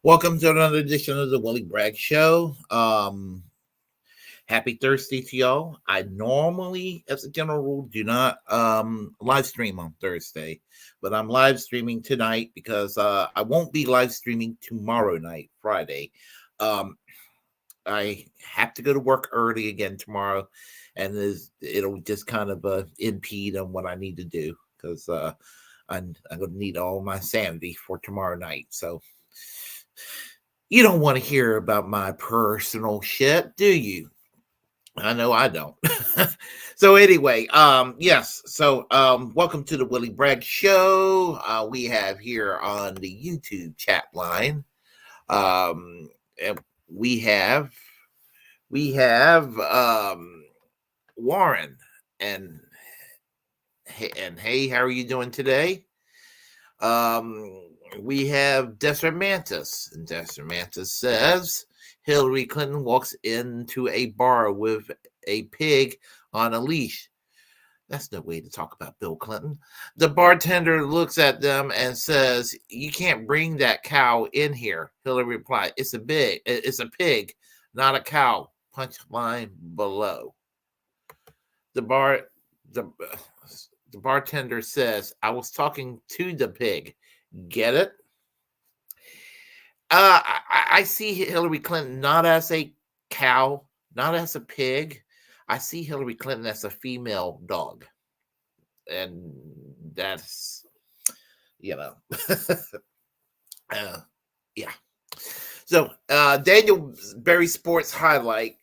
Welcome to another edition of the Willy Bragg Show. Happy Thursday to y'all. I normally, as a general rule, do not live stream on Thursday, but I'm live streaming tonight because I won't be live streaming tomorrow night, Friday. I have to go to work early again tomorrow, and it'll just kind of impede on what I need to do because I'm going to need all my sanity for tomorrow night. So you don't want to hear about my personal shit, do you? I know I don't. So anyway, yes. So welcome to the Willy Bragg Show. We have here on the YouTube chat line. And we have Warren and hey, how are you doing today? We have Desert Mantis, and Desert Mantis says Hillary Clinton walks into a bar with a pig on a leash. That's no way to talk about Bill Clinton. The bartender looks at them and says, "You can't bring that cow in here." Hillary replied, It's a pig, not a cow." Punchline below. The bartender says, "I was talking to the pig. Get it?" I see Hillary Clinton not as a cow, not as a pig. I see Hillary Clinton as a female dog. And that's, yeah. So Daniel Berry Sports Highlight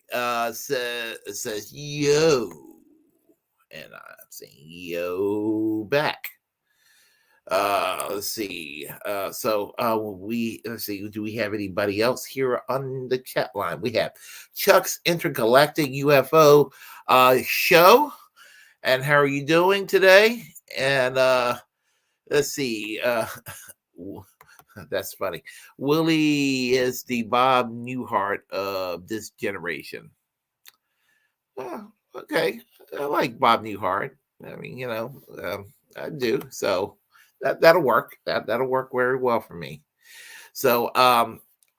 says, yo. And I'm saying yo back. Let's see. Let's see. Do we have anybody else here on the chat line? We have Chuck's Intergalactic UFO show. And how are you doing today? And let's see. That's funny. Willy is the Bob Newhart of this generation. Okay. I like Bob Newhart. I mean, I do. So that'll work. That'll work very well for me. So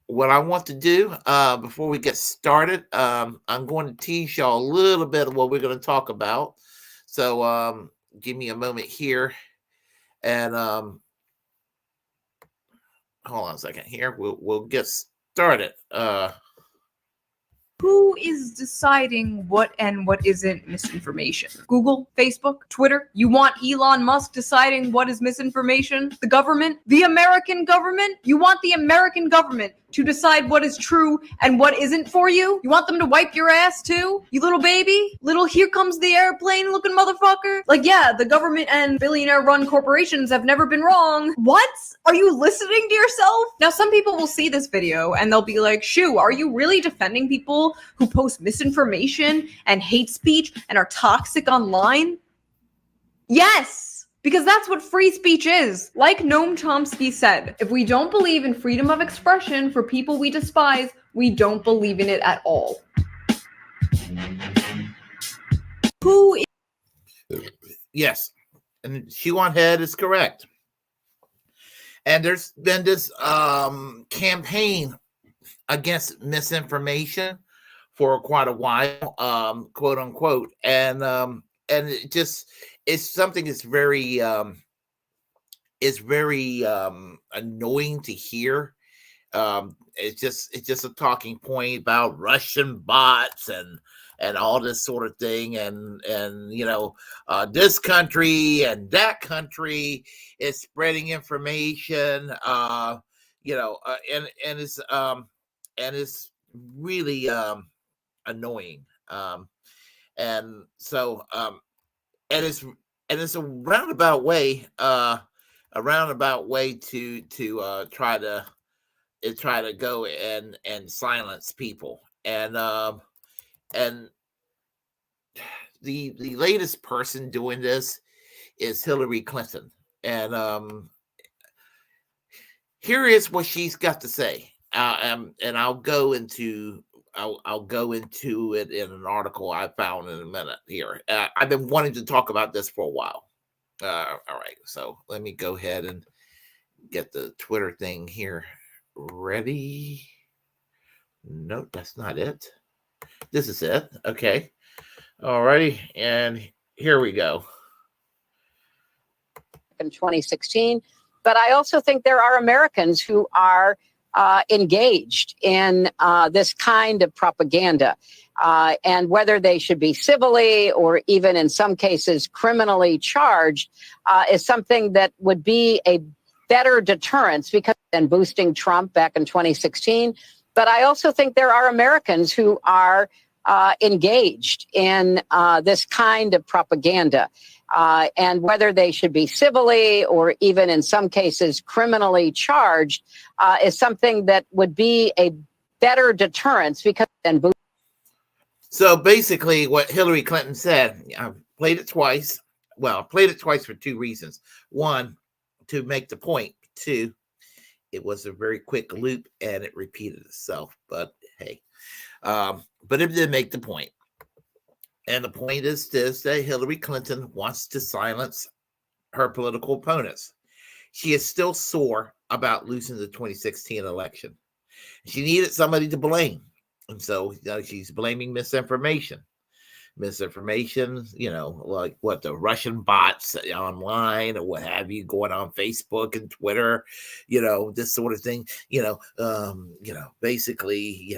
what I want to do before we get started, I'm going to tease y'all a little bit of what we're going to talk about. So give me a moment here, and hold on a second here. We'll get started. Who is deciding what and what isn't misinformation? Google, Facebook, Twitter? You want Elon Musk deciding what is misinformation? The government? The American government? You want the American government to decide what is true and what isn't for you? You want them to wipe your ass too? You little baby? Little here comes the airplane looking motherfucker? Like, yeah, the government and billionaire run corporations have never been wrong. What? Are you listening to yourself? Now, some people will see this video and they'll be like, shoo, are you really defending people who post misinformation and hate speech and are toxic online? Yes, because that's what free speech is. Like Noam Chomsky said, if we don't believe in freedom of expression for people we despise, we don't believe in it at all. Who is... Yes, and Shoe on Head is correct. And there's been this campaign against misinformation for quite a while, quote unquote, and it's something that's very annoying to hear. It's just a talking point about Russian bots and all this sort of thing, and this country and that country is spreading information, and it's really annoying, and so and it's a roundabout way to try to go and silence people, and the latest person doing this is Hillary Clinton, and here is what she's got to say, and I'll go into it in an article I found in a minute here. I've been wanting to talk about this for a while. All right, so let me go ahead and get the Twitter thing here ready. Nope, that's not it. This is it. Okay. Alrighty. And here we go. In 2016. But I also think there are Americans who are engaged in this kind of propaganda. And whether they should be civilly or even in some cases criminally charged is something that would be a better deterrence because than boosting Trump back in 2016. But I also think there are Americans who are engaged in this kind of propaganda. And whether they should be civilly or even in some cases criminally charged is something that would be a better deterrence because then. So basically what Hillary Clinton said, I played it twice. Well, I played it twice for two reasons. One, to make the point. Two, it was a very quick loop and it repeated itself. But hey, but it did make the point. And the point is this, that Hillary Clinton wants to silence her political opponents. She is still sore about losing the 2016 election. She needed somebody to blame. And so she's blaming misinformation. Misinformation, like what the Russian bots online or what have you going on Facebook and Twitter, this sort of thing, basically,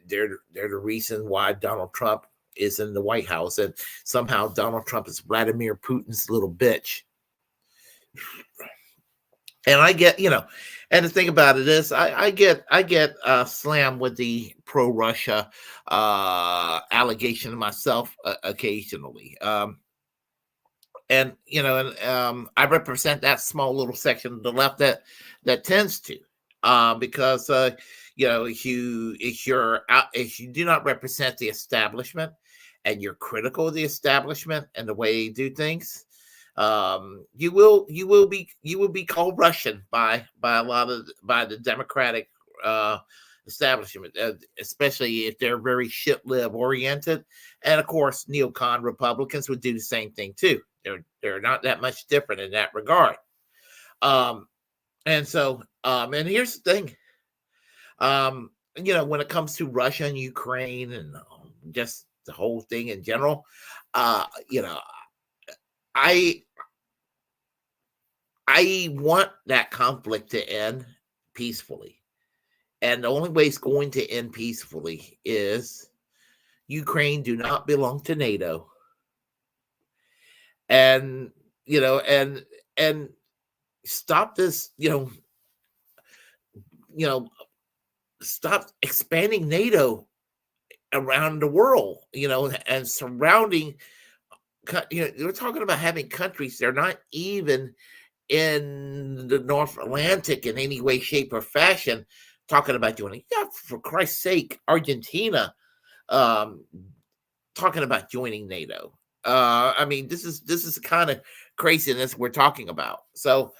they're the reason why Donald Trump is in the White House, and somehow Donald Trump is Vladimir Putin's little bitch. And I get, and the thing about it is, I get slammed with the pro-Russia allegation myself occasionally, and I represent that small little section of the left that tends to, because if you do not represent the establishment and you're critical of the establishment and the way they do things, you will be called Russian by the Democratic establishment, especially if they're very shit lib oriented, and of course neocon Republicans would do the same thing too. They're not that much different in that regard. And so and here's the thing, when it comes to Russia and Ukraine and just the whole thing in general, I want that conflict to end peacefully. And the only way it's going to end peacefully is Ukraine do not belong to NATO. And, and stop this, stop expanding NATO around the world, and surrounding, we're talking about having countries, they're not even in the North Atlantic in any way, shape, or fashion, talking about joining. Yeah, for Christ's sake, Argentina, talking about joining NATO. I mean, this is the kind of craziness we're talking about. So,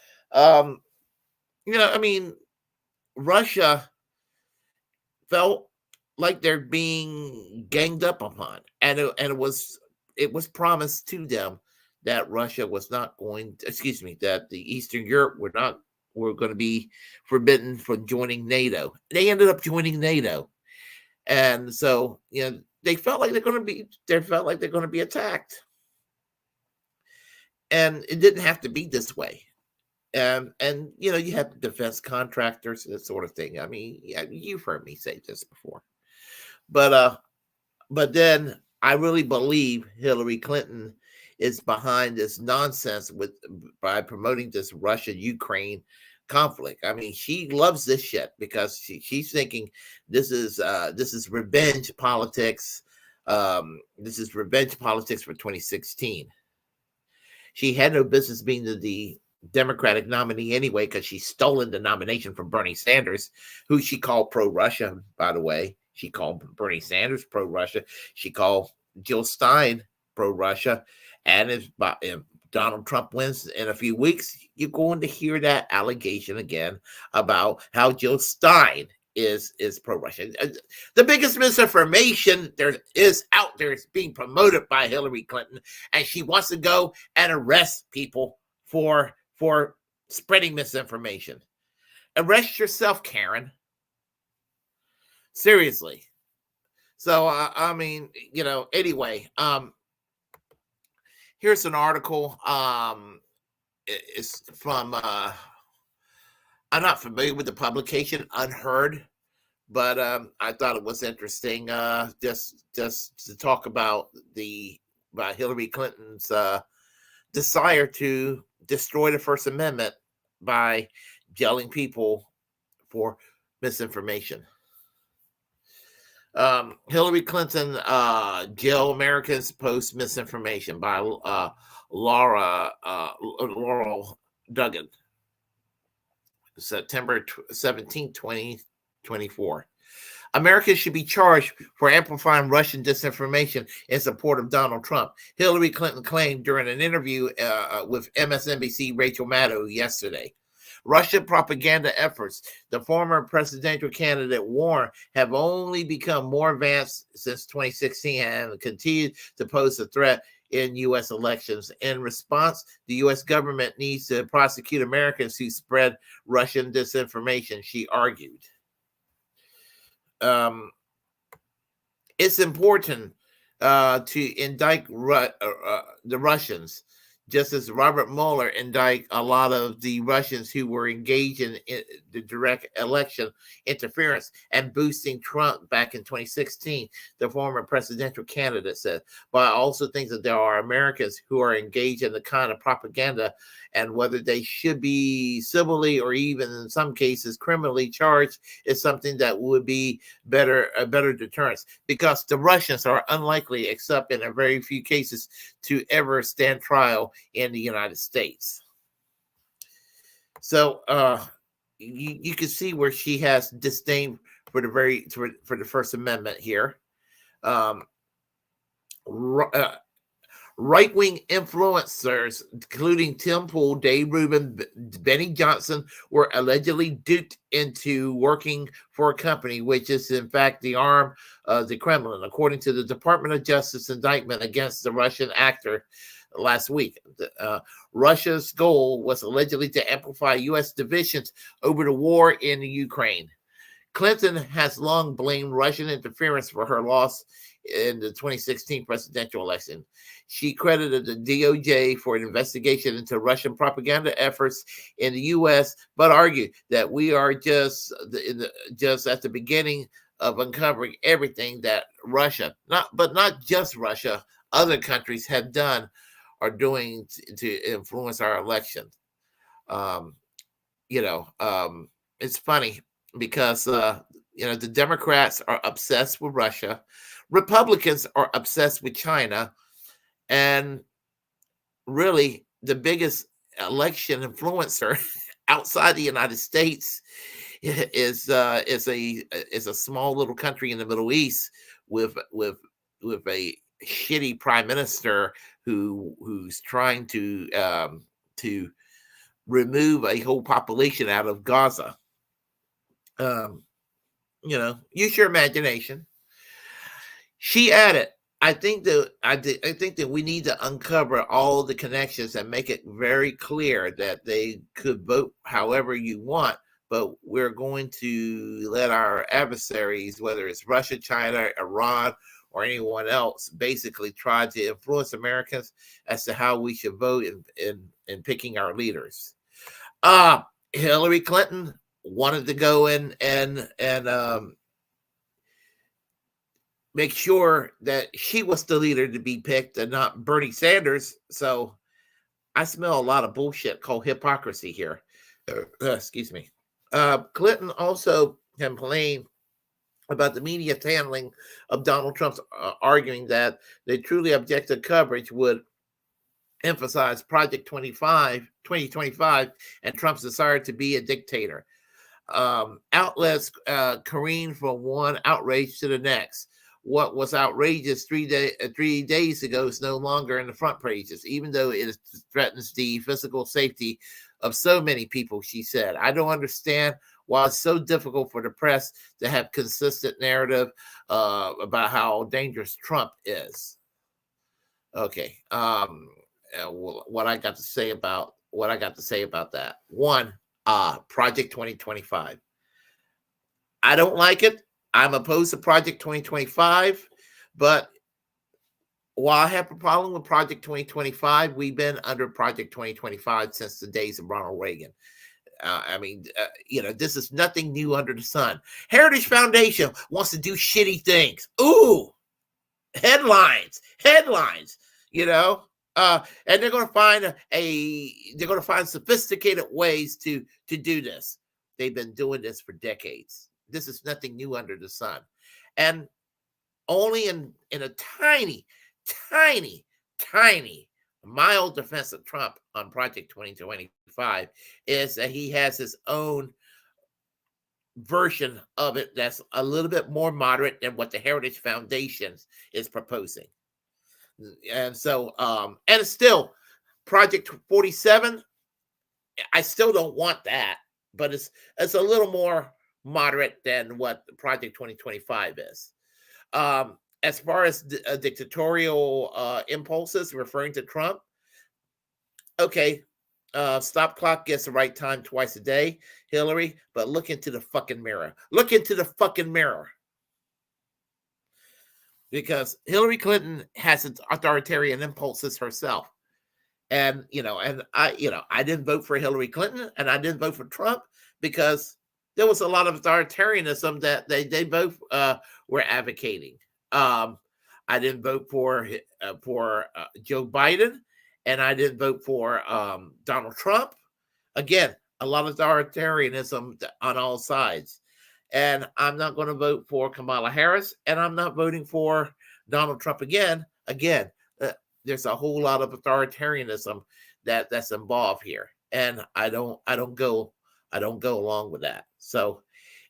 Russia felt like they're being ganged up upon, and it was promised to them that Russia was not going to, that the Eastern Europe were going to be forbidden from joining NATO. They ended up joining NATO. And so, they felt like they're going to be attacked. And it didn't have to be this way. And you have defense contractors, that sort of thing. I mean, you've heard me say this before. But then I really believe Hillary Clinton is behind this nonsense by promoting this Russia-Ukraine conflict. I mean, she loves this shit because she's thinking this is revenge politics. This is revenge politics for 2016. She had no business being the Democratic nominee anyway, because she's stolen the nomination from Bernie Sanders, who she called pro-Russia, by the way. She called Bernie Sanders pro-Russia. She called Jill Stein pro-Russia. And if Donald Trump wins in a few weeks, you're going to hear that allegation again about how Jill Stein is pro-Russian. The biggest misinformation there is out there is being promoted by Hillary Clinton, and she wants to go and arrest people for spreading misinformation. arrest yourself, Karen. Seriously. So, I mean, anyway, here's an article. It's from, I'm not familiar with the publication, Unheard, but I thought it was interesting just to talk about Hillary Clinton's desire to destroy the First Amendment by jailing people for misinformation. Hillary Clinton jail Americans post misinformation by Laurel Duggan, September 17, 2024. Americans should be charged for amplifying Russian disinformation in support of Donald Trump, Hillary Clinton claimed during an interview with MSNBC Rachel Maddow yesterday. Russian propaganda efforts, the former presidential candidate warned, have only become more advanced since 2016 and continue to pose a threat in U.S. elections. In response, the U.S. government needs to prosecute Americans who spread Russian disinformation, she argued. It's important to indict the Russians, just as Robert Mueller indicted a lot of the Russians who were engaged in the direct election interference and boosting Trump back in 2016, the former presidential candidate said. But I also think that there are Americans who are engaged in the kind of propaganda, and whether they should be civilly or even in some cases criminally charged is something that would be a better deterrence, because the Russians are unlikely, except in a very few cases, to ever stand trial in the United States. So you can see where she has disdain for the First Amendment here. Right-wing influencers, including Tim Pool, Dave Rubin, Benny Johnson, were allegedly duped into working for a company which is in fact the arm of the Kremlin, according to the Department of Justice indictment against the Russian actor last week. Russia's goal was allegedly to amplify U.S. divisions over the war in the Ukraine. Clinton has long blamed Russian interference for her loss in the 2016 presidential election. She credited the DOJ for an investigation into Russian propaganda efforts in the U.S., but argued that we are just at the beginning of uncovering everything that Russia, not just Russia, other countries have done or doing to influence our election. It's funny because the Democrats are obsessed with Russia. Republicans are obsessed with China, and really the biggest election influencer outside the United States is a small little country in the Middle East with a shitty prime minister who's trying to remove a whole population out of Gaza. Use your imagination. She added, I think that we need to uncover all the connections and make it very clear that they could vote however you want, but we're going to let our adversaries, whether it's Russia, China, Iran, or anyone else, basically try to influence Americans as to how we should vote in picking our leaders. Hillary Clinton wanted to go in and make sure that she was the leader to be picked and not Bernie Sanders. So I smell a lot of bullshit called hypocrisy here. Excuse me. Clinton also complained about the media's handling of Donald Trump's arguing that the truly objective coverage would emphasize Project 2025 and Trump's desire to be a dictator. Outlets careen from one outrage to the next. What was outrageous 3 days ago is no longer in the front pages, even though it threatens the physical safety of so many people, she said. I don't understand why it's so difficult for the press to have consistent narrative about how dangerous Trump is. Okay. What I got to say about that. One, Project 2025. I don't like it. I'm opposed to Project 2025, but while I have a problem with Project 2025, we've been under Project 2025 since the days of Ronald Reagan. This is nothing new under the sun. Heritage Foundation wants to do shitty things. Ooh, headlines, and they're going to find sophisticated ways to do this. They've been doing this for decades. This is nothing new under the sun. And only in a tiny, mild defense of Trump on Project 2025 is that he has his own version of it that's a little bit more moderate than what the Heritage Foundation is proposing. And so, and it's still Project 47. I still don't want that, but it's a little more moderate than what Project 2025 is. As far as dictatorial impulses referring to Trump, okay, stop clock gets the right time twice a day, Hillary, but look into the fucking mirror. Look into the fucking mirror. Because Hillary Clinton has authoritarian impulses herself. And, I didn't vote for Hillary Clinton and I didn't vote for Trump because there was a lot of authoritarianism that they both were advocating. I didn't vote for Joe Biden and I didn't vote for Donald Trump. Again, a lot of authoritarianism on all sides. And I'm not going to vote for Kamala Harris, and I'm not voting for Donald Trump again. Again, there's a whole lot of authoritarianism that's involved here, and I don't go along with that. So,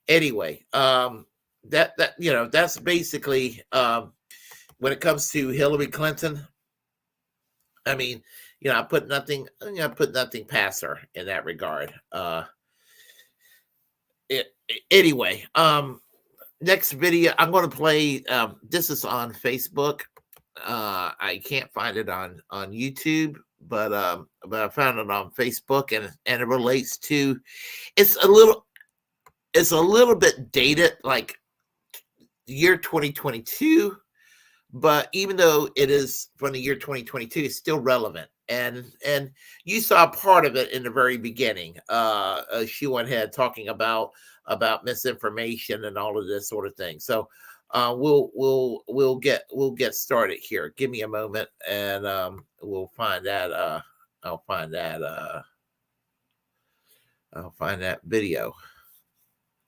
anyway, that's basically when it comes to Hillary Clinton. I mean, I put nothing past her in that regard. Anyway, next video I'm going to play. This is on Facebook. I can't find it on YouTube, but I found it on Facebook, and it relates to. It's a little bit dated, like the year 2022, but even though it is from the year 2022, it's still relevant. And you saw part of it in the very beginning. She went ahead talking about misinformation and all of this sort of thing. So we'll get started here. Give me a moment, and we'll find that. I'll find that video.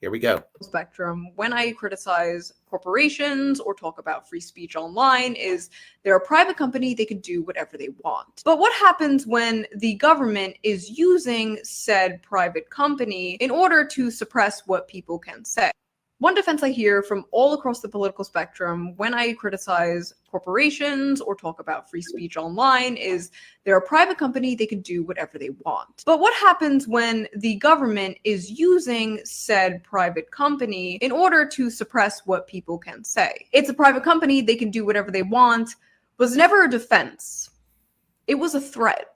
Here we go. Spectrum when I criticize corporations or talk about free speech online is they're a private company, they can do whatever they want. But what happens when the government is using said private company in order to suppress what people can say? One defense I hear from all across the political spectrum when I criticize corporations or talk about free speech online is they're a private company, they can do whatever they want. But what happens when the government is using said private company in order to suppress what people can say? It's a private company, they can do whatever they want, was never a defense. It was a threat.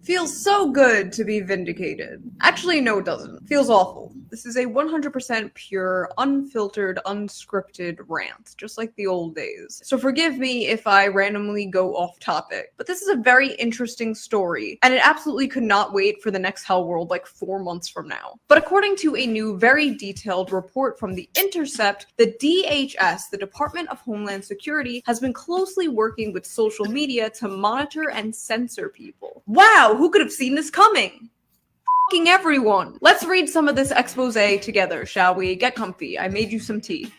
Feels so good to be vindicated. Actually, no, it doesn't. Feels awful. This is a 100% pure, unfiltered, unscripted rant, just like the old days. So forgive me if I randomly go off topic, but this is a very interesting story, and it absolutely could not wait for the next Hell World like 4 months from now. But according to a new, very detailed report from The Intercept, the DHS, the Department of Homeland Security, has been closely working with social media to monitor and censor people. Wow! Who could have seen this coming? Fucking everyone. Let's read some of this expose together, shall we? Get comfy. I made you some tea.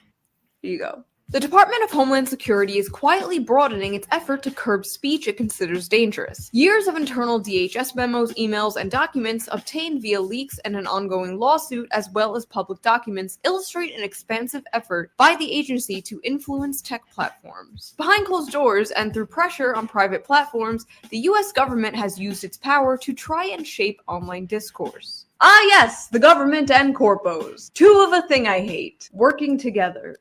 Here you go. The Department of Homeland Security is quietly broadening its effort to curb speech it considers dangerous. Years of internal DHS memos, emails, and documents obtained via leaks and an ongoing lawsuit, as well as public documents, illustrate an expansive effort by the agency to influence tech platforms. Behind closed doors and through pressure on private platforms, the US government has used its power to try and shape online discourse. Ah yes, the government and corpos. Two of a thing I hate, working together.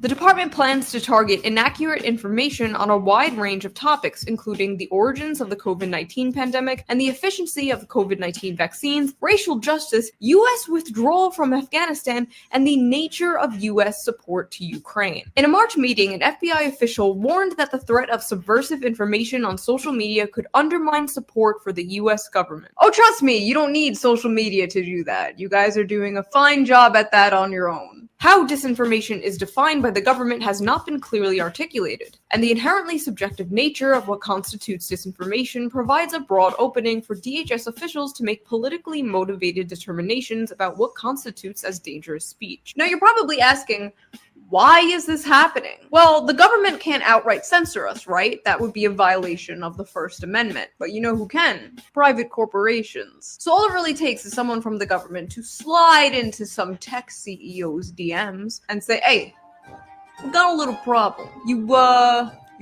The department plans to target inaccurate information on a wide range of topics, including the origins of the COVID-19 pandemic and the efficiency of the COVID-19 vaccines, racial justice, U.S. withdrawal from Afghanistan, and the nature of U.S. support to Ukraine. In a March meeting, an FBI official warned that the threat of subversive information on social media could undermine support for the U.S. government. Oh, trust me, you don't need social media to do that. You guys are doing a fine job at that on your own. How disinformation is defined by the government has not been clearly articulated, and the inherently subjective nature of what constitutes disinformation provides a broad opening for DHS officials to make politically motivated determinations about what constitutes as dangerous speech. Now, you're probably asking, why is this happening? Well, the government can't outright censor us, right? That would be a violation of the First Amendment. But you know who can? Private corporations. So all it really takes is someone from the government to slide into some tech CEO's DMs and say, hey, we got a little problem. You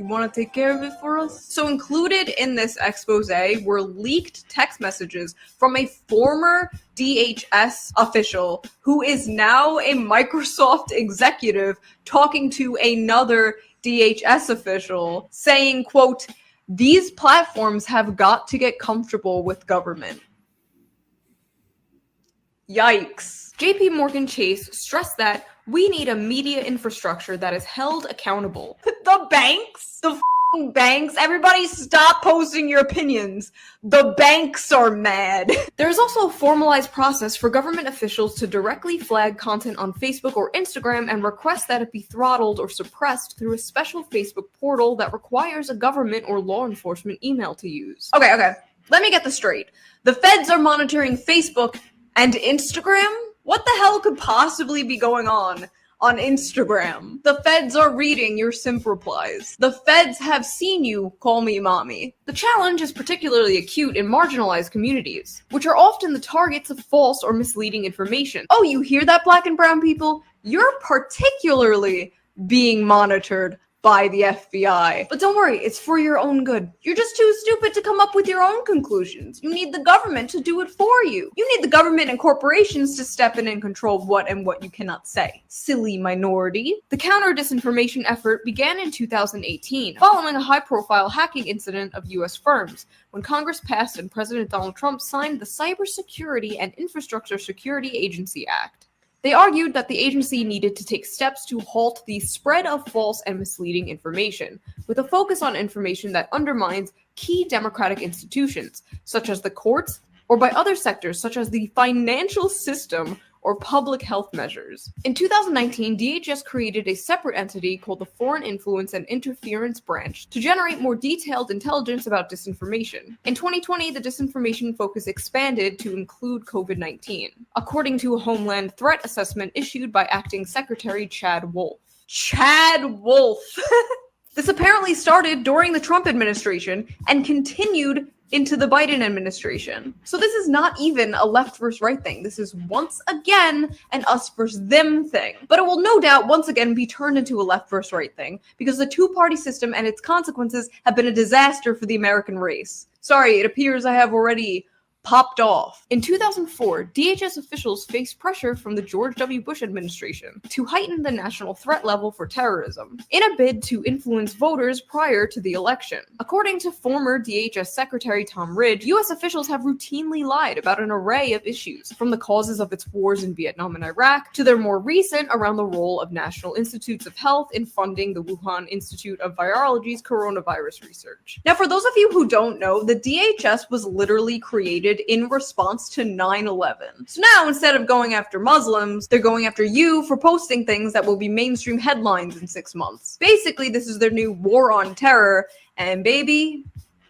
want to take care of it for us? So included in this expose were leaked text messages from a former DHS official who is now a Microsoft executive talking to another DHS official saying, quote, "These platforms have got to get comfortable with government." Yikes. JP Morgan Chase stressed that we need a media infrastructure that is held accountable. The banks? The banks? Everybody stop posting your opinions. The banks are mad. There is also a formalized process for government officials to directly flag content on Facebook or Instagram and request that it be throttled or suppressed through a special Facebook portal that requires a government or law enforcement email to use. Okay. Let me get this straight. The feds are monitoring Facebook and Instagram? What the hell could possibly be going on Instagram? The feds are reading your simp replies. The feds have seen you call me mommy. The challenge is particularly acute in marginalized communities, which are often the targets of false or misleading information. Oh, you hear that, Black and brown people? You're particularly being monitored by the FBI. But don't worry, it's for your own good. You're just too stupid to come up with your own conclusions. You need the government to do it for you. You need the government and corporations to step in and control what and what you cannot say. Silly minority. The counter-disinformation effort began in 2018, following a high-profile hacking incident of U.S. firms, when Congress passed and President Donald Trump signed the Cybersecurity and Infrastructure Security Agency Act. They argued that the agency needed to take steps to halt the spread of false and misleading information, with a focus on information that undermines key democratic institutions, such as the courts, or by other sectors such as the financial system or public health measures. In 2019, DHS created a separate entity called the Foreign Influence and Interference Branch to generate more detailed intelligence about disinformation. In 2020, the disinformation focus expanded to include COVID-19, according to a Homeland Threat Assessment issued by Acting Secretary Chad Wolf. Chad Wolf! This apparently started during the Trump administration and continued into the Biden administration. So this is not even a left versus right thing. This is once again an us versus them thing. But it will no doubt once again be turned into a left versus right thing because the two-party system and its consequences have been a disaster for the American race. Sorry, it appears I have already popped off. In 2004, DHS officials faced pressure from the George W. Bush administration to heighten the national threat level for terrorism in a bid to influence voters prior to the election. According to former DHS Secretary Tom Ridge, U.S. officials have routinely lied about an array of issues, from the causes of its wars in Vietnam and Iraq to their more recent around the role of National Institutes of Health in funding the Wuhan Institute of Virology's coronavirus research. Now, for those of you who don't know, the DHS was literally created in response to 9/11. So now, instead of going after Muslims, they're going after you for posting things that will be mainstream headlines in 6 months. Basically, this is their new war on terror, and baby,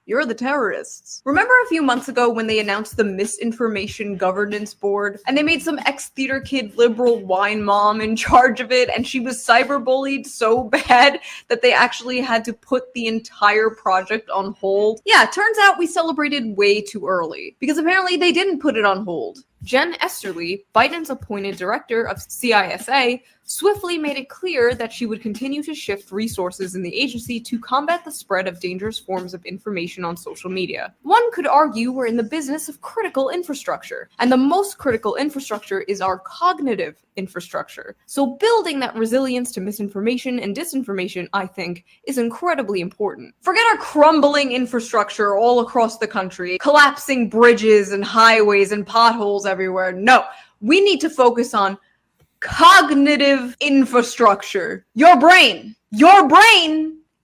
you're the terrorists. Remember a few months ago when they announced the Misinformation Governance Board, and they made some ex-theater kid liberal wine mom in charge of it, and she was cyberbullied so bad that they actually had to put the entire project on hold? Yeah, turns out we celebrated way too early, because apparently they didn't put it on hold. Jen Esterly, Biden's appointed director of CISA, swiftly made it clear that she would continue to shift resources in the agency to combat the spread of dangerous forms of information on social media. One could argue we're in the business of critical infrastructure, and the most critical infrastructure is our cognitive infrastructure. So building that resilience to misinformation and disinformation, I think, is incredibly important. Forget our crumbling infrastructure all across the country, collapsing bridges and highways and potholes everywhere. No, we need to focus on cognitive infrastructure. Your brain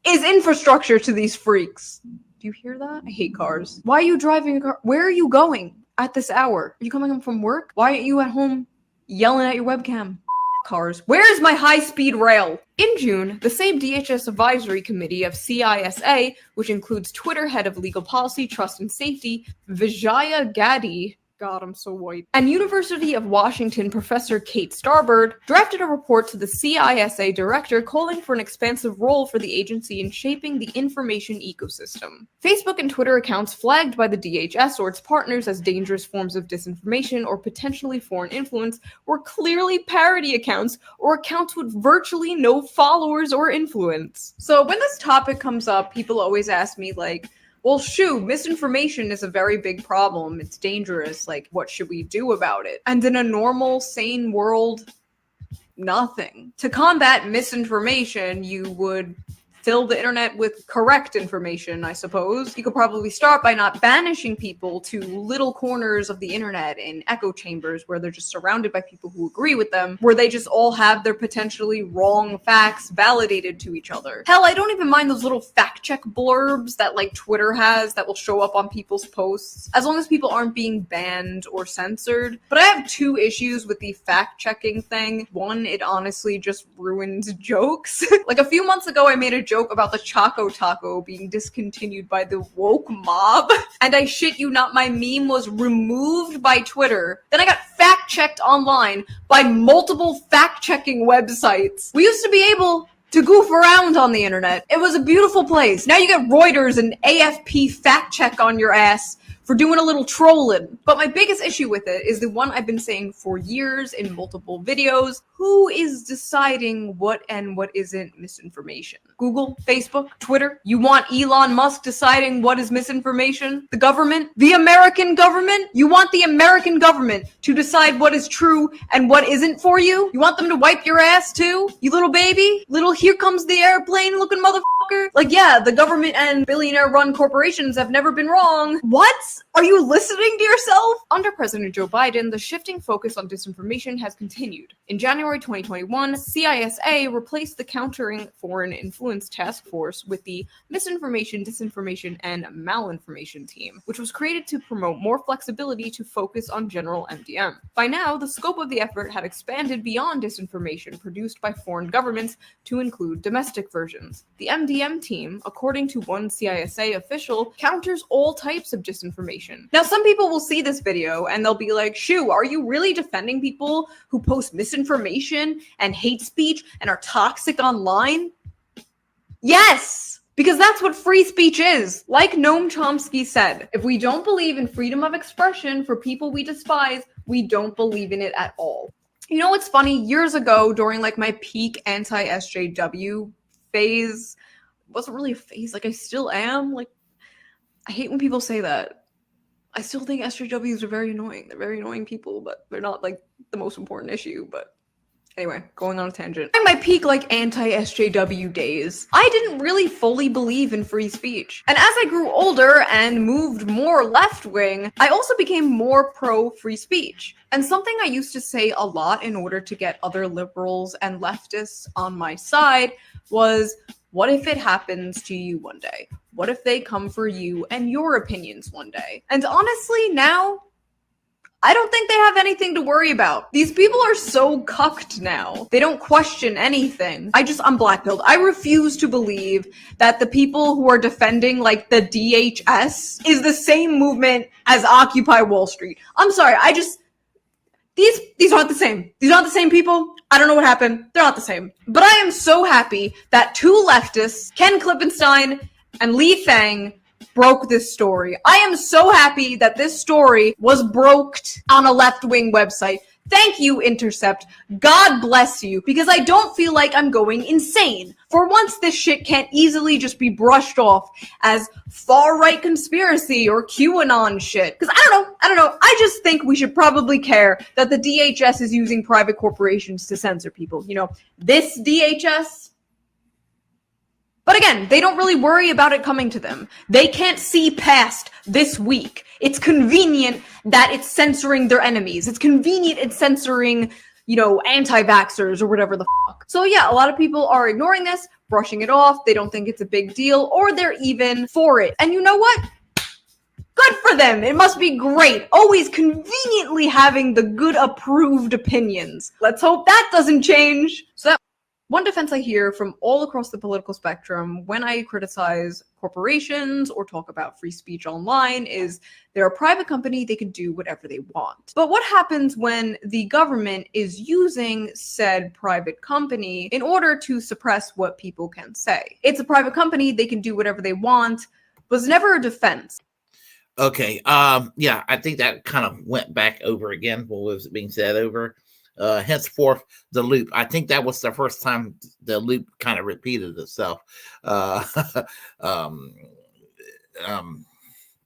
is infrastructure to these freaks. Do you hear that? I hate cars. Why are you driving a car? Where are you going at this hour? Are you coming home from work? Why aren't you at home yelling at your webcam? Cars. Where's my high-speed rail? In June, the same DHS Advisory Committee of CISA, which includes Twitter head of legal policy, trust and safety, Vijaya Gadde, God, I'm so white, and University of Washington professor Kate Starbird, drafted a report to the CISA director calling for an expansive role for the agency in shaping the information ecosystem. Facebook and Twitter accounts flagged by the DHS or its partners as dangerous forms of disinformation or potentially foreign influence were clearly parody accounts or accounts with virtually no followers or influence. So when this topic comes up, people always ask me, like, well, shoot, misinformation is a very big problem. It's dangerous. Like, what should we do about it? And in a normal, sane world, nothing. To combat misinformation, you would fill the internet with correct information, I suppose. You could probably start by not banishing people to little corners of the internet in echo chambers where they're just surrounded by people who agree with them, where they just all have their potentially wrong facts validated to each other. Hell, I don't even mind those little fact check blurbs that like Twitter has that will show up on people's posts, as long as people aren't being banned or censored. But I have two issues with the fact checking thing. One, it honestly just ruins jokes. Like a few months ago, I made a joke about the Choco Taco being discontinued by the woke mob, and I shit you not, my meme was removed by Twitter. Then I got fact-checked online by multiple fact-checking websites. We used to be able to goof around on the internet. It was a beautiful place. Now you get Reuters and AFP fact-check on your ass for doing a little trolling. But my biggest issue with it is the one I've been saying for years in multiple videos. Who is deciding what and what isn't misinformation? Google, Facebook, Twitter? You want Elon Musk deciding what is misinformation? The government? The American government? You want the American government to decide what is true and what isn't for you? You want them to wipe your ass too? You little baby? Little here comes the airplane looking motherfucker? Like, yeah, the government and billionaire-run corporations have never been wrong. What? Are you listening to yourself? Under President Joe Biden, the shifting focus on disinformation has continued. In January 2021, CISA replaced the Countering Foreign Influence Task Force with the Misinformation, Disinformation, and Malinformation Team, which was created to promote more flexibility to focus on general MDM. By now, the scope of the effort had expanded beyond disinformation produced by foreign governments to include domestic versions. The MDM team, according to one CISA official, counters all types of disinformation. Now, some people will see this video and they'll be like, shoo, are you really defending people who post misinformation and hate speech and are toxic online? Yes! Because that's what free speech is. Like Noam Chomsky said, if we don't believe in freedom of expression for people we despise, we don't believe in it at all. You know what's funny? Years ago, during like my peak anti-SJW phase, it wasn't really a phase, like I still am. Like, I hate when people say that. I still think SJWs are very annoying. They're very annoying people, but they're not like the most important issue. But anyway, going on a tangent. In my peak like anti-SJW days, I didn't really fully believe in free speech. And as I grew older and moved more left-wing, I also became more pro-free speech. And something I used to say a lot in order to get other liberals and leftists on my side was, what if it happens to you one day? What if they come for you and your opinions one day? And honestly, now, I don't think they have anything to worry about. These people are so cucked now. They don't question anything. I'm black-pilled. I refuse to believe that the people who are defending, like, the DHS is the same movement as Occupy Wall Street. I'm sorry, these aren't the same. These aren't the same people. I don't know what happened. They're not the same. But I am so happy that two leftists, Ken Klippenstein and Lee Fang, broke this story. I am so happy that this story was broked on a left-wing website. Thank you, Intercept. God bless you, because I don't feel like I'm going insane. For once, this shit can't easily just be brushed off as far-right conspiracy or QAnon shit. Because I don't know. I just think we should probably care that the DHS is using private corporations to censor people. You know, this DHS. But again, they don't really worry about it coming to them. They can't see past this week. It's convenient that it's censoring their enemies. It's convenient it's censoring, you know, anti-vaxxers or whatever the fuck. So yeah, a lot of people are ignoring this, brushing it off. They don't think it's a big deal, or they're even for it. And you know what? Good for them. It must be great. Always conveniently having the good approved opinions. Let's hope that doesn't change. So that one defense I hear from all across the political spectrum when I criticize corporations or talk about free speech online is they're a private company, they can do whatever they want. But what happens when the government is using said private company in order to suppress what people can say? It's a private company, they can do whatever they want, was never a defense. Okay. Yeah, I think that kind of went back over again. What was being said over? Henceforth the loop. I think that was the first time the loop kind of repeated itself.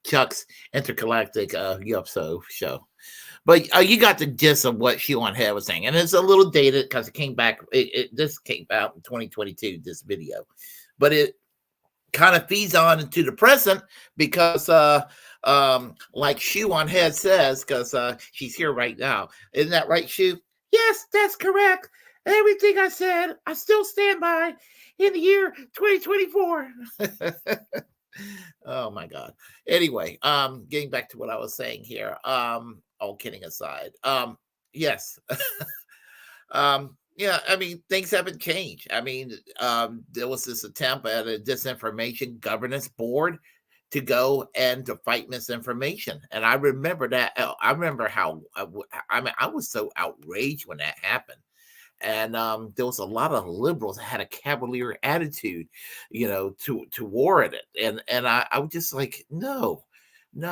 Chuck's intergalactic UFO show. But you got the gist of what She on Head was saying, and it's a little dated because it came back. This came out in 2022. This video, but it kind of feeds on into the present because like Shoe on Head says, because she's here right now. Isn't that right, Shoe? Yes, that's correct. Everything I said, I still stand by in the year 2024. Oh my God. Anyway, getting back to what I was saying here. All kidding aside. Yes. Yeah, I mean, things haven't changed. I mean, there was this attempt at a disinformation governance board to go and to fight misinformation. And I remember that. I remember how, I was so outraged when that happened. And there was a lot of liberals that had a cavalier attitude, you know, toward it. And I was just like, no. You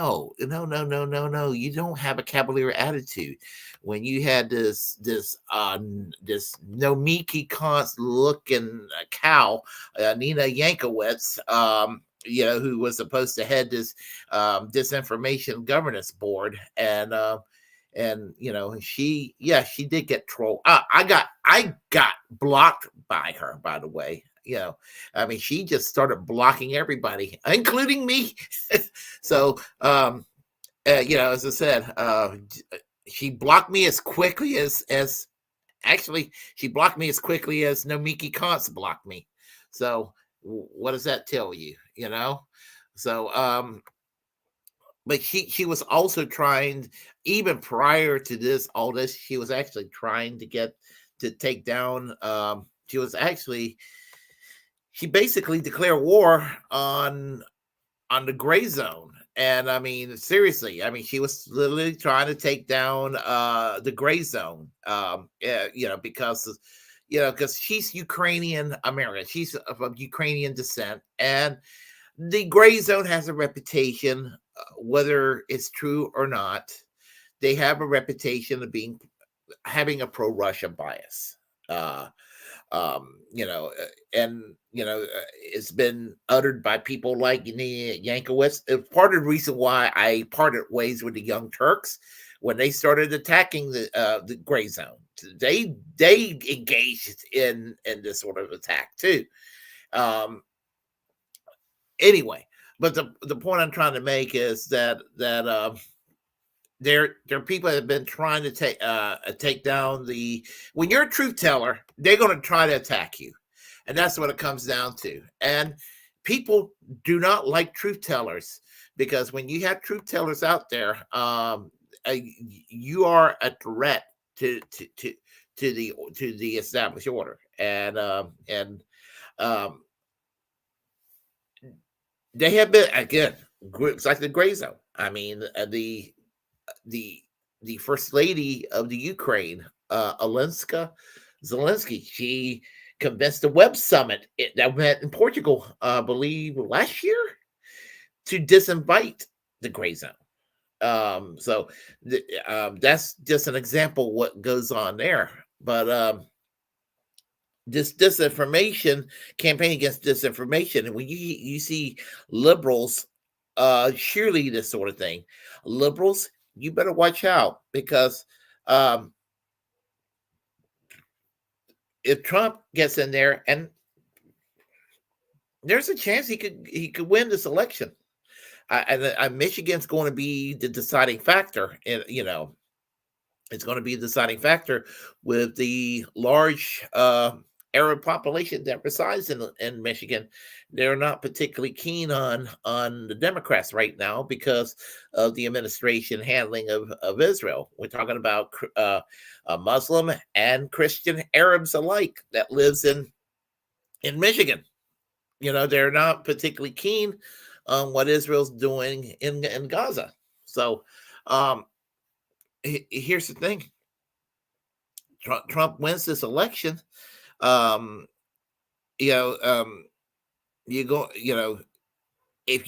don't have a cavalier attitude. When you had this Nomiki Kant looking cow, Nina Yankowicz, you know, who was supposed to head this disinformation governance board, and you know, she did get trolled. I got blocked by her, by the way. You know, I mean, she just started blocking everybody, including me. So, you know, as I said, she blocked me as quickly as she blocked me as quickly as Nomiki Kant's blocked me. So, what does that tell you? You know, so but she was also trying, even prior to this, all this, she was actually trying to take down. She basically declared war on the gray zone. And I mean, seriously, I mean, she was literally trying to take down the gray zone, you know, because she's Ukrainian American. She's of Ukrainian descent. And the gray zone has a reputation, whether it's true or not, they have a reputation of having a pro-Russia bias. You know, and you know, it's been uttered by people like Yankowicz. It's part of the reason why I parted ways with the Young Turks when they started attacking the gray zone. They engaged in this sort of attack too. Anyway, but the point I'm trying to make is that there are people that have been trying to take down when you're a truth teller, they're going to try to attack you. And that's what it comes down to. And people do not like truth tellers, because when you have truth tellers out there, you are a threat to the established order. And they have been, again, groups like the Gray Zone. I mean, the first lady of the Ukraine, Zelensky, she convinced the Web Summit that met in Portugal, I believe last year, to disinvite the Gray Zone. So that's just an example of what goes on there. But this disinformation campaign against disinformation, and when you see liberals surely this sort of thing, liberals, you better watch out, because if Trump gets in there, and there's a chance he could win this election. Michigan's going to be the deciding factor, and it's going to be a deciding factor with the large Arab population that resides in Michigan. They're not particularly keen on the Democrats right now because of the administration handling of Israel. We're talking about Muslim and Christian Arabs alike that lives in Michigan. They're not particularly keen on what Israel's doing in Gaza. So here's the thing. Trump wins this election. If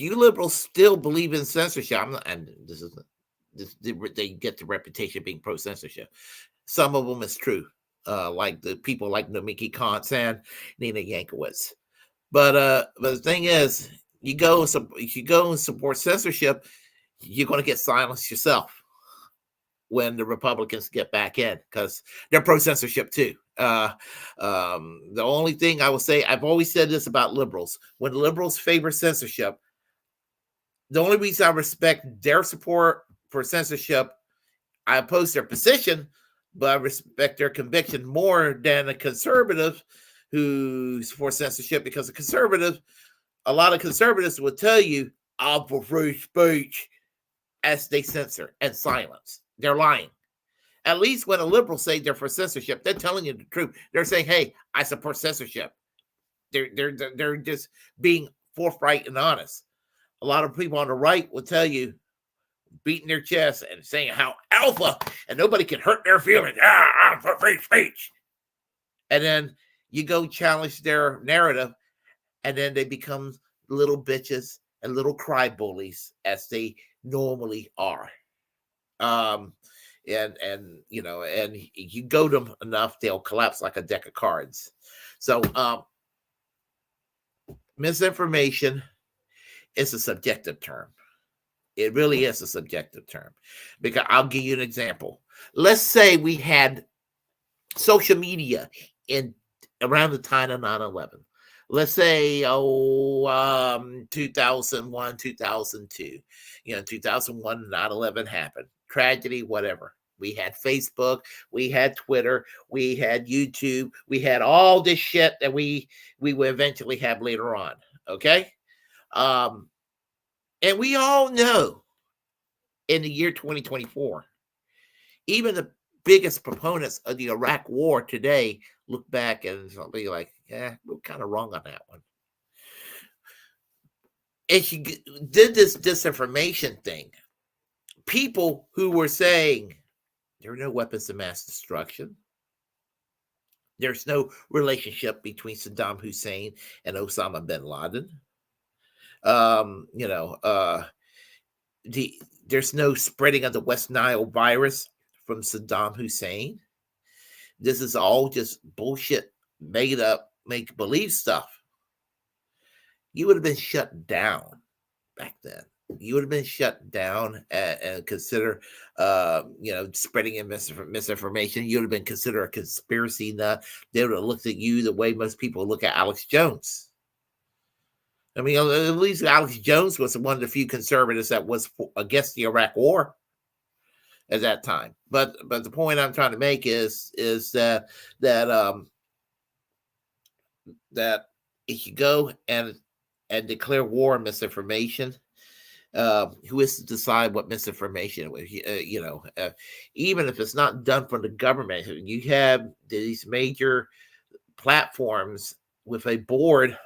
you liberals still believe in censorship, they get the reputation of being pro censorship. Some of them is true, like the people like Nomiki Konst and Nina Yankowicz. But the thing is, if you go and support censorship, you're going to get silenced yourself when the Republicans get back in, because they're pro censorship too. The only thing I will say, I've always said this about liberals: when liberals favor censorship, the only reason I respect their support for censorship, I oppose their position, but I respect their conviction more than a conservative who supports censorship, because a lot of conservatives will tell you, I'm for free speech, as they censor and silence. They're lying. At least when a liberal say they're for censorship, they're telling you the truth. They're saying, hey, I support censorship. They're just being forthright and honest. A lot of people on the right will tell you, beating their chest and saying how alpha and nobody can hurt their feelings. I'm for free speech. And then you go challenge their narrative, and then they become little bitches and little cry bullies, as they normally are. And you go to them enough, they'll collapse like a deck of cards. So misinformation is a subjective term. It really is a subjective term, because I'll give you an example. Let's say we had social media in around the time of 9/11. Let's say 2001, 2002. 2001, 9/11 happened. Tragedy, whatever. We had Facebook, we had Twitter, we had YouTube, we had all this shit that we will eventually have later on. Okay? And we all know in the year 2024, even the biggest proponents of the Iraq war today look back and be like, yeah, we're kind of wrong on that one. And she did this disinformation thing. People who were saying there are no weapons of mass destruction, there's no relationship between Saddam Hussein and Osama bin Laden. There's no spreading of the West Nile virus from Saddam Hussein. This is all just bullshit, made up, make-believe stuff. You would have been shut down back then. You would have been shut down and consider, spreading misinformation. You would have been considered a conspiracy nut. They would have looked at you the way most people look at Alex Jones. I mean, at least Alex Jones was one of the few conservatives that was against the Iraq War at that time. But the point I'm trying to make is that if you go and declare war on misinformation, who is to decide what misinformation is? Even if it's not done from the government, you have these major platforms with a board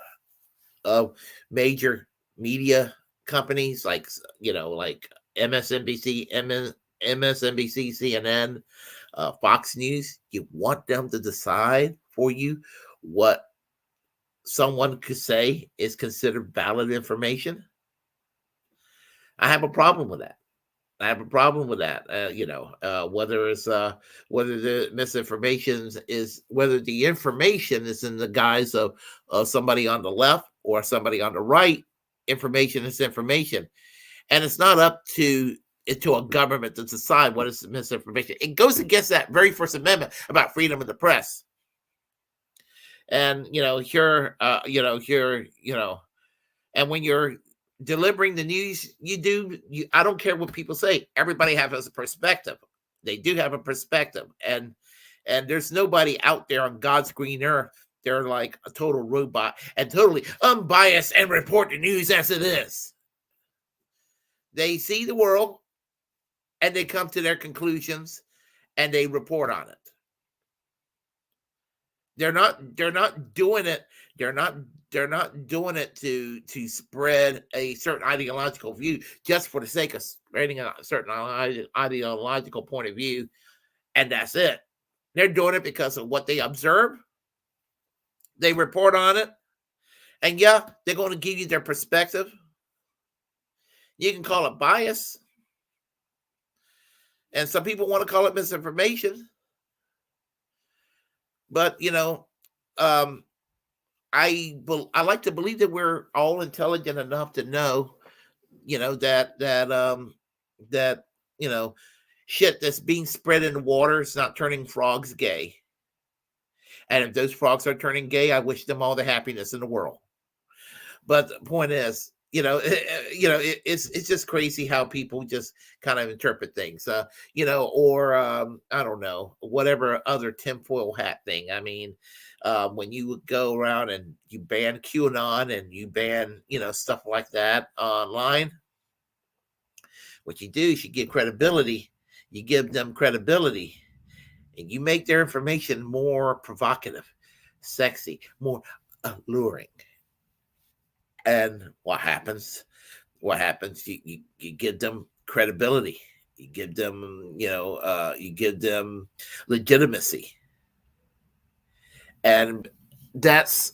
of major media companies like MSNBC, CNN, Fox News. You want them to decide for you what someone could say is considered valid information? I have a problem with that. I have a problem with that. Whether the misinformation is, whether the information is in the guise of somebody on the left or somebody on the right. Information is information, and it's not up to a government to decide what is misinformation. It goes against that very First Amendment about freedom of the press. And and when you're delivering the news, I don't care what people say. Everybody has a perspective. They do have a perspective, and there's nobody out there on God's green earth. They're like a total robot and totally unbiased and report the news as it is. They see the world and they come to their conclusions and they report on it. They're not doing it. They're not doing it to spread a certain ideological view just for the sake of spreading a certain ideological point of view, and that's it. They're doing it because of what they observe. They report on it, and yeah, they're going to give you their perspective. You can call it bias, and some people want to call it misinformation. But I like to believe that we're all intelligent enough to know, that shit that's being spread in the water is not turning frogs gay. And if those frogs are turning gay, I wish them all the happiness in the world. But the point is, it's just crazy how people just kind of interpret things, or I don't know, whatever other tinfoil hat thing. I mean, when you go around and you ban QAnon and you ban, stuff like that online, what you do is you give credibility. You give them credibility. And you make their information more provocative, sexy, more alluring. And what happens? You give them credibility. You give them, legitimacy. And that's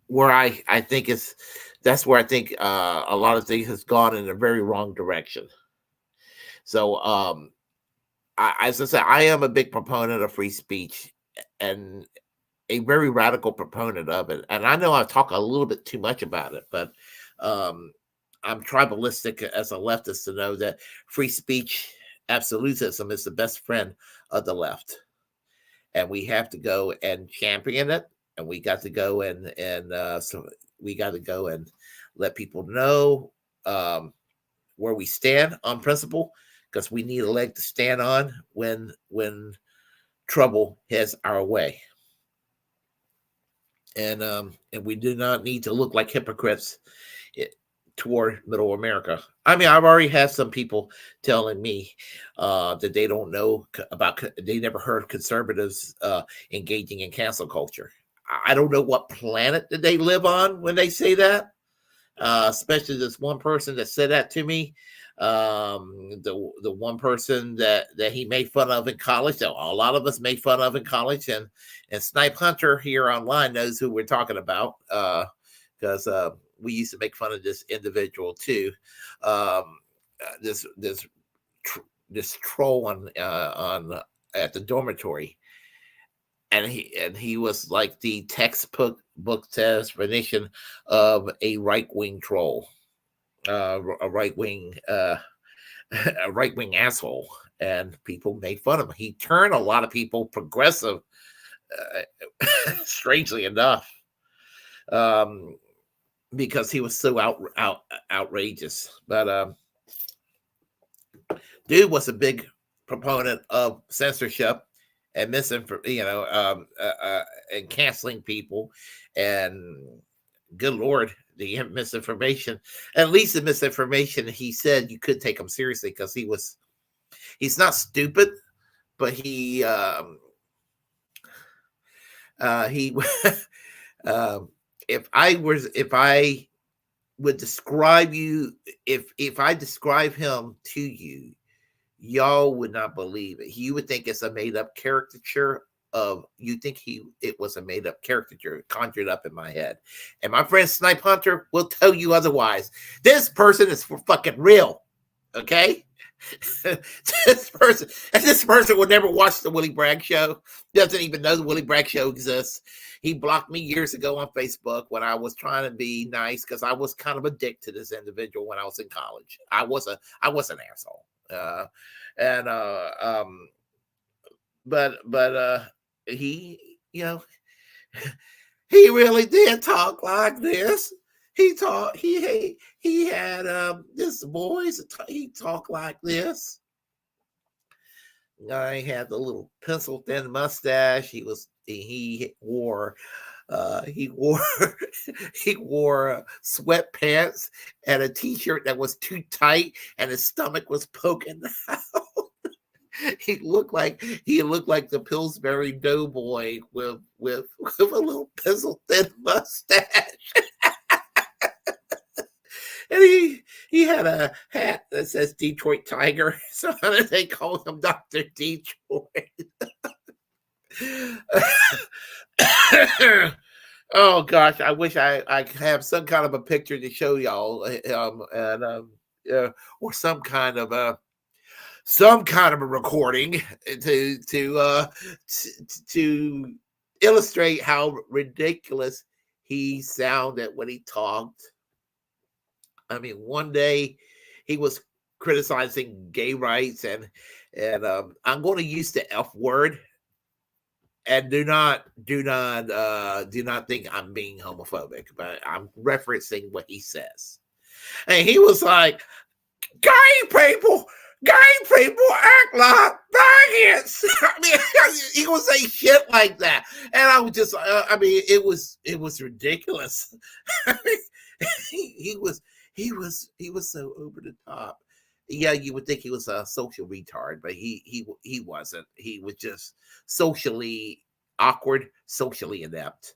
where I think a lot of things has gone in a very wrong direction. So, as I said, I am a big proponent of free speech and a very radical proponent of it. And I know I talk a little bit too much about it, but I'm tribalistic as a leftist to know that free speech absolutism is the best friend of the left. And we have to go and champion it. And we got to go and let people know where we stand on principle, because we need a leg to stand on when trouble heads our way. And we do not need to look like hypocrites toward Middle America. I mean, I've already had some people telling me that they don't know they never heard conservatives engaging in cancel culture. I don't know what planet did they live on when they say that. Especially this one person that said that to me. The one person that he made fun of in college, a lot of us made fun of in college, and Snipe Hunter here online knows who we're talking about, because we used to make fun of this individual too. This troll on at the dormitory, and he was like the textbook definition of a right-wing troll. A right-wing asshole, and people made fun of him. He turned a lot of people progressive, strangely enough, because he was so outrageous. But dude was a big proponent of censorship and and canceling people, and good Lord, the misinformation. At least the misinformation, he said you could take him seriously because he's not stupid, but he if I would describe you, if I describe him to you, y'all would not believe it. You would think it's a made up caricature of, it was a made up caricature conjured up in my head. And my friend Snipe Hunter will tell you otherwise. This person is for fucking real. Okay? this person would never watch the Willy Bragg show, doesn't even know the Willy Bragg show exists. He blocked me years ago on Facebook when I was trying to be nice, because I was kind of a dick to this individual when I was in college. I was an asshole. But he, you know, he really did talk like this. He had this voice. He talked like this. He had the little pencil thin mustache. He wore he wore sweatpants and a t-shirt that was too tight, and his stomach was poking out. He looked like the Pillsbury Doughboy with a little pencil thin mustache. And he had a hat that says Detroit Tiger, so they call him Dr. Detroit. Oh gosh, I wish I could have some kind of a picture to show y'all, or some kind of a recording to illustrate how ridiculous he sounded when he talked. I mean, one day he was criticizing gay rights, and I'm going to use the F word, and do not think I'm being homophobic, but I'm referencing what he says. And he was like, gay people act like faggots. I mean, he would say shit like that, and I was just, it was ridiculous. He was so over the top. Yeah, you would think he was a social retard, but he wasn't. He was just socially awkward, socially inept,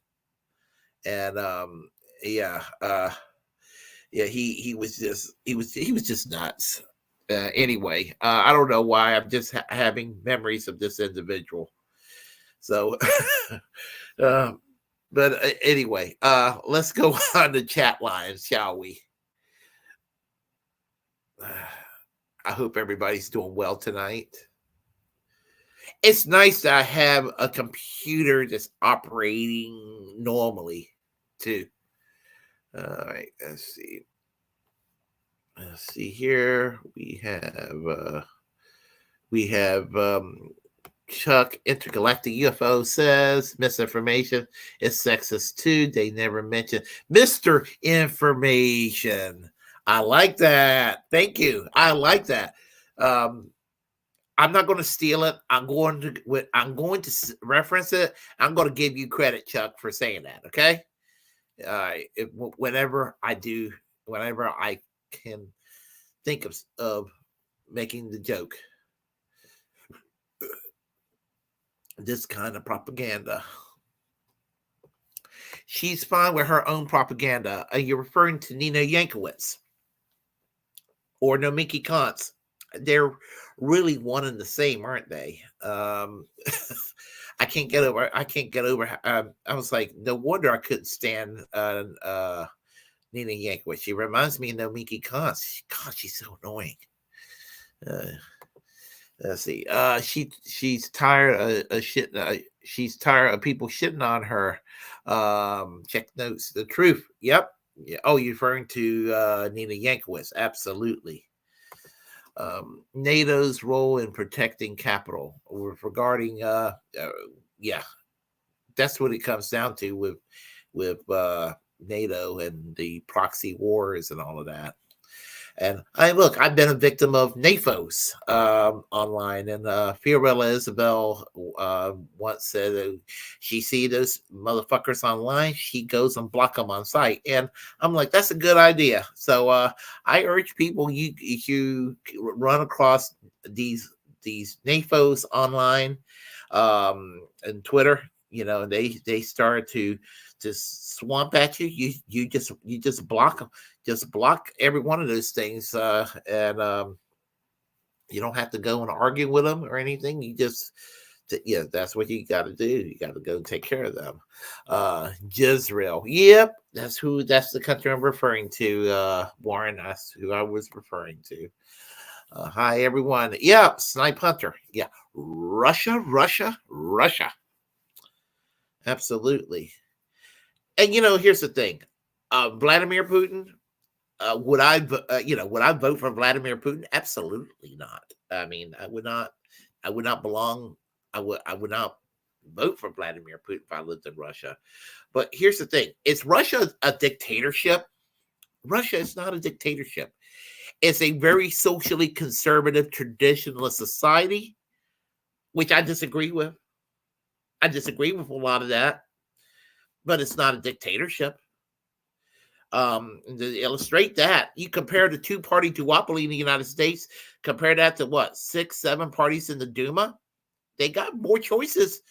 and he was just nuts. Anyway, I don't know why I'm just having memories of this individual. So, but anyway, let's go on the chat lines, shall we? I hope everybody's doing well tonight. It's nice that I have a computer that's operating normally too. All right, let's see. Let's see here. We have Chuck Intergalactic UFO says misinformation is sexist too. They never mention Mr. Information. I like that. Thank you. I like that. I'm not going to steal it. I'm going to reference it. I'm going to give you credit, Chuck, for saying that. Okay. Whenever I can think of making the joke, this kind of propaganda. She's fine with her own propaganda. You're referring to Nina Yankowicz or Nomiki Konst. They're really one and the same, aren't they? I can't get over. I was like, no wonder I couldn't stand Nina Yankowicz. She reminds me of Nomiki Konst. God, she's so annoying. Let's see. She's tired of shit. She's tired of people shitting on her. Check notes. The truth. Yep. Yeah. Oh, you're referring to Nina Yankowicz. Absolutely. NATO's role in protecting capital. Regarding, yeah, that's what it comes down to with NATO and the proxy wars and all of that. And I've been a victim of NAFOs online. And Fiorella Isabel once said she see those motherfuckers online, she goes and block them on site. And I'm like, that's a good idea. So I urge people, you run across these NAFOs online and Twitter, they start to swamp at you. You just block them. Just block every one of those things, and you don't have to go and argue with them or anything. You just, that's what you got to do. You got to go and take care of them. Jezreel, yep, that's the country I'm referring to. Warren, that's who I was referring to. Hi, everyone. Yeah, Snipe Hunter. Yeah, Russia. Absolutely. And here's the thing: Vladimir Putin. Would I vote for Vladimir Putin? Absolutely not. I mean, I would not. I would not belong. I would not vote for Vladimir Putin if I lived in Russia. But here's the thing: is Russia a dictatorship? Russia is not a dictatorship. It's a very socially conservative, traditionalist society, which I disagree with. I disagree with a lot of that, but it's not a dictatorship. To illustrate that, you compare the two-party duopoly in the United States, compare that to what, 6, 7 parties in the Duma? They got more choices,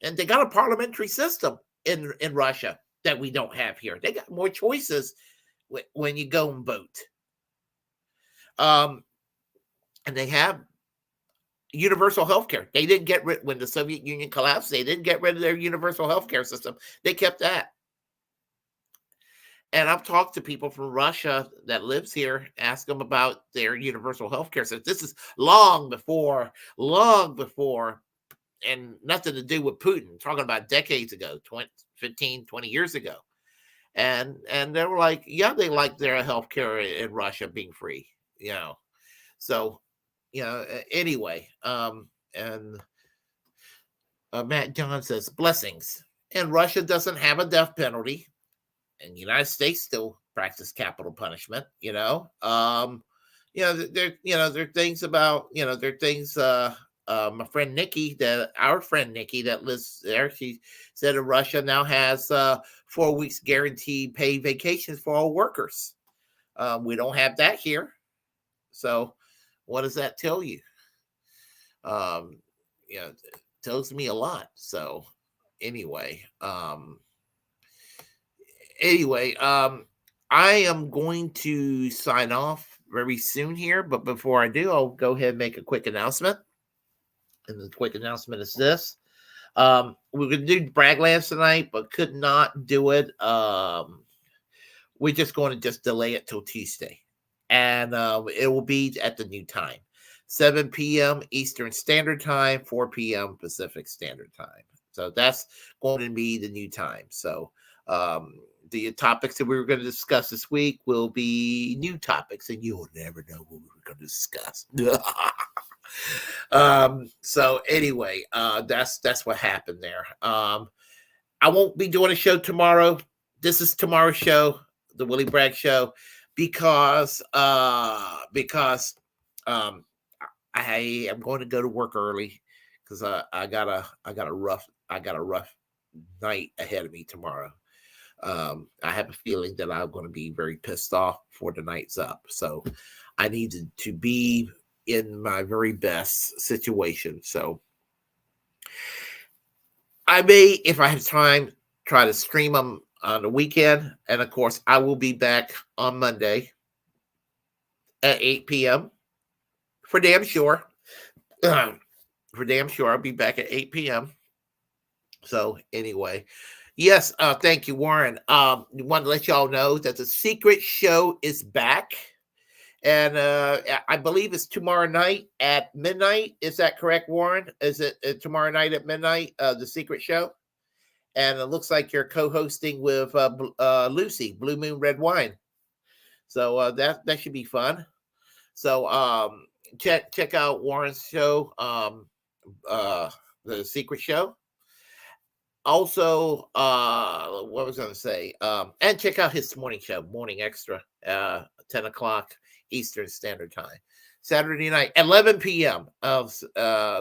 and they got a parliamentary system in Russia that we don't have here. They got more choices when you go and vote. And they have universal health care. They didn't get rid, when the Soviet Union collapsed, they didn't get rid of their universal health care system. They kept that. And I've talked to people from Russia that lives here, ask them about their universal health care system. This is long before, and nothing to do with Putin, talking about decades ago, 15, 20 years ago. And they were like, yeah, they like their health care in Russia being free, So, anyway, and Matt John says, blessings. And Russia doesn't have a death penalty. And the United States still practice capital punishment, there are things about, there are things, my friend Nikki, our friend Nikki that lives there, she said that Russia now has 4 weeks guaranteed paid vacations for all workers. We don't have that here. So what does that tell you? It tells me a lot. So anyway, I am going to sign off very soon here, but before I do, I'll go ahead and make a quick announcement. And the quick announcement is this. We're going to do Braggland tonight, but could not do it. We're just going to delay it till Tuesday. And it will be at the new time. 7 p.m. Eastern Standard Time, 4 p.m. Pacific Standard Time. So that's going to be the new time. So the topics that we were going to discuss this week will be new topics, and you'll never know what we were going to discuss. So anyway, that's what happened there. I won't be doing a show tomorrow. This is tomorrow's show, the Willy Bragg show, because I am going to go to work early because I got a rough night ahead of me tomorrow. I have a feeling that I'm going to be very pissed off before the night's up. So I needed to be in my very best situation. So I may, if I have time, try to stream them on the weekend. And of course, I will be back on Monday at 8 p.m. For damn sure. I'll be back at 8 p.m. So anyway, yes, thank you, Warren. Want to let y'all know that the secret show is back. And I believe it's tomorrow night at midnight. Is that correct, Warren? Is it tomorrow night at midnight, the secret show? And it looks like you're co-hosting with Lucy, Blue Moon Red Wine. So that should be fun. So check out Warren's show, the secret show. Also, what was I going to say? And check out his morning show, Morning Extra, 10 o'clock Eastern Standard Time. Saturday night, 11 p.m. of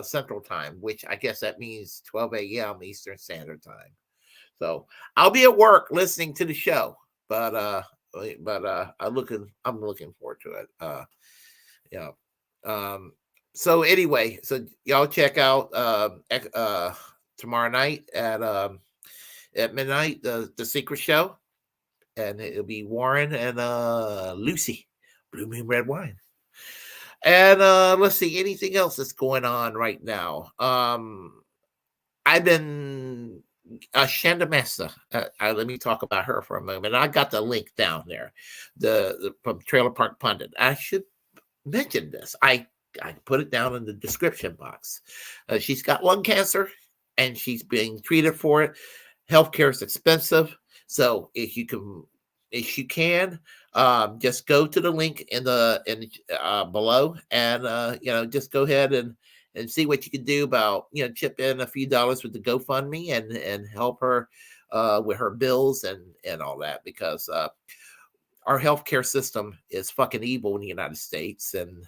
Central Time, which I guess that means 12 a.m. Eastern Standard Time. So I'll be at work listening to the show, but I'm looking forward to it. So anyway, so y'all check out tomorrow night at midnight the secret show, and it'll be Warren and Lucy, Blue Moon Red Wine. And let's see, anything else that's going on right now. I've been Chanda Masta. Let me talk about her for a moment. I got the link down there, the from Trailer Park Pundit. I should mentioned this. I put it down in the description box. She's got lung cancer, and she's being treated for it. Healthcare is expensive, so if you can, just go to the link in below, and just go ahead and see what you can do about chip in a few dollars with the GoFundMe and help her with her bills and all that, because our healthcare system is fucking evil in the United States. And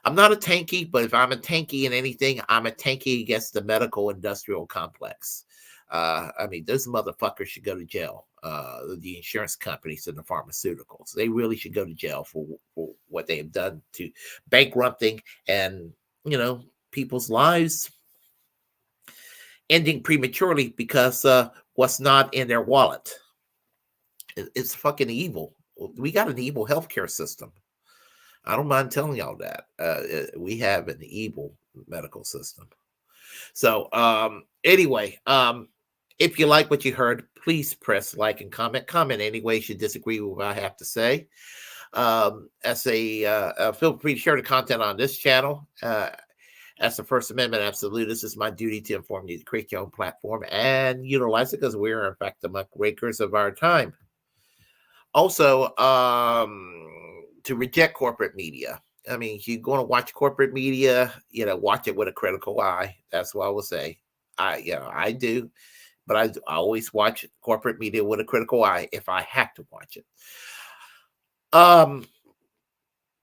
I'm not a tanky, but if I'm a tanky in anything, I'm a tanky against the medical industrial complex. I mean, those motherfuckers should go to jail. The insurance companies and the pharmaceuticals, they really should go to jail for what they have done to bankrupting and people's lives ending prematurely because what's not in their wallet. It's fucking evil. We got an evil healthcare system. I don't mind telling y'all that. We have an evil medical system. So anyway, if you like what you heard, please press like and comment. Comment any ways you disagree with what I have to say. Feel free to share the content on this channel. As the First Amendment absolutist, it's my duty to inform you to create your own platform and utilize it, because we are, in fact, the muckrakers of our time. Also, to reject corporate media. I mean, if you're going to watch corporate media, watch it with a critical eye. That's what I will say. I do, but I always watch corporate media with a critical eye if I have to watch it.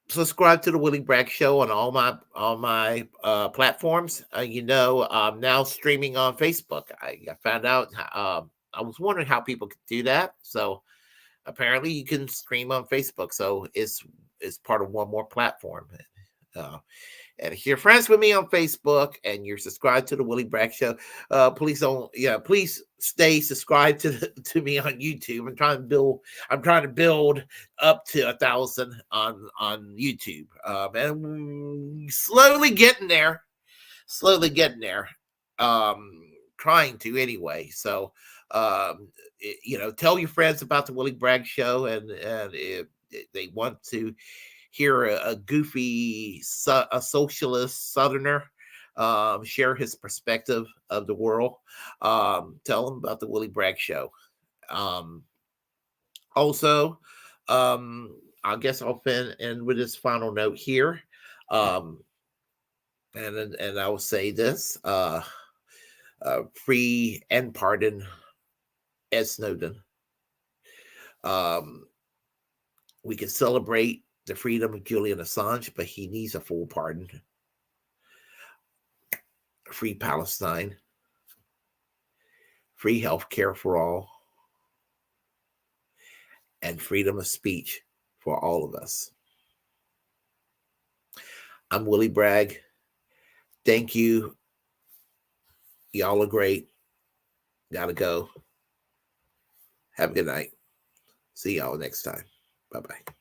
Subscribe to the Willy Bragg Show on all my platforms. I'm now streaming on Facebook. I found out. I was wondering how people could do that. So apparently you can stream on Facebook. So it's part of one more platform. And if you're friends with me on Facebook and you're subscribed to the Willy Bragg Show, please stay subscribed to me on YouTube. I'm trying to build up to 1,000 on YouTube. And slowly getting there. Trying to anyway. So tell your friends about the Willy Bragg Show, and if they want to hear a goofy, a socialist Southerner share his perspective of the world, tell them about the Willy Bragg Show. Also, I guess I'll end with this final note here, and I will say this: free and pardon Ed Snowden. We can celebrate the freedom of Julian Assange, but he needs a full pardon. Free Palestine. Free healthcare for all. And freedom of speech for all of us. I'm Willy Bragg. Thank you. Y'all are great. Gotta go. Have a good night. See y'all next time. Bye-bye.